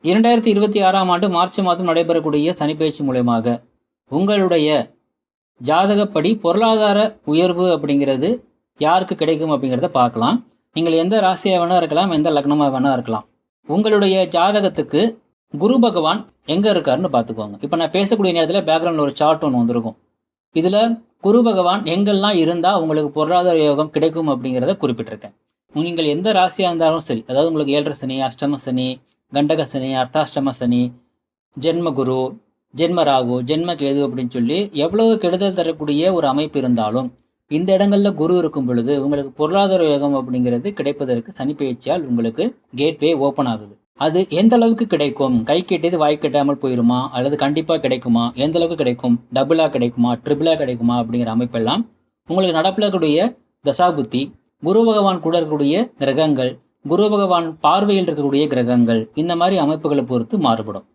2026ஆம் ஆண்டு மார்ச் மாதம் நடைபெறக்கூடிய சனிப்பெயர்ச்சி மூலமாக உங்களுடைய ஜாதகப்படி பொருளாதார உயர்வு அப்படிங்கிறது யாருக்கு கிடைக்கும் அப்படிங்கிறத பார்க்கலாம். நீங்கள் எந்த ராசியாக வேணா இருக்கலாம், எந்த லக்னமாக வேணா இருக்கலாம். உங்களுடைய ஜாதகத்துக்கு குரு பகவான் எங்கே இருக்காருன்னு பார்த்துக்கோங்க. இப்போ நான் பேசக்கூடிய நேரத்தில் பேக்ரவுண்டில் ஒரு சார்ட் ஒன்று வந்திருக்கும். இதில் குரு பகவான் எங்கெல்லாம் இருந்தால் உங்களுக்கு பொருளாதார யோகம் கிடைக்கும் அப்படிங்கிறத குறிப்பிட்டிருக்கேன். நீங்கள் எந்த ராசியாக இருந்தாலும் சரி, அதாவது உங்களுக்கு 7.5 சனி, அஷ்டம சனி, கண்டக சனி, அர்த்தாஷ்டம சனி, ஜென்ம குரு, ஜென்ம ராகு, ஜென்ம கேது அப்படின்னு சொல்லி எவ்வளவு கெடுதல் தரக்கூடிய ஒரு அமைப்பு இருந்தாலும் இந்த இடங்கள்ல குரு இருக்கும் பொழுது உங்களுக்கு பொருளாதார யோகம் அப்படிங்கிறது கிடைப்பதற்கு சனி பயிற்சியால் உங்களுக்கு கேட்வே ஓப்பன் ஆகுது. அது எந்த அளவுக்கு கிடைக்கும், கை கெட்டியது வாய் கெட்டாமல் போயிருமா, அல்லது கண்டிப்பாக கிடைக்குமா, எந்த அளவுக்கு கிடைக்கும், டபுளாக கிடைக்குமா, ட்ரிபிளாக கிடைக்குமா அப்படிங்கிற அமைப்பெல்லாம் உங்களுக்கு நடப்பிலக்கூடிய தசாபுத்தி, குரு பகவான் கூட இருக்கக்கூடிய கிரகங்கள், குரு பகவான் பார்வையில் இருக்கக்கூடிய கிரகங்கள், இந்த மாதிரி அமைப்புகளை பொறுத்து மாறுபடும்.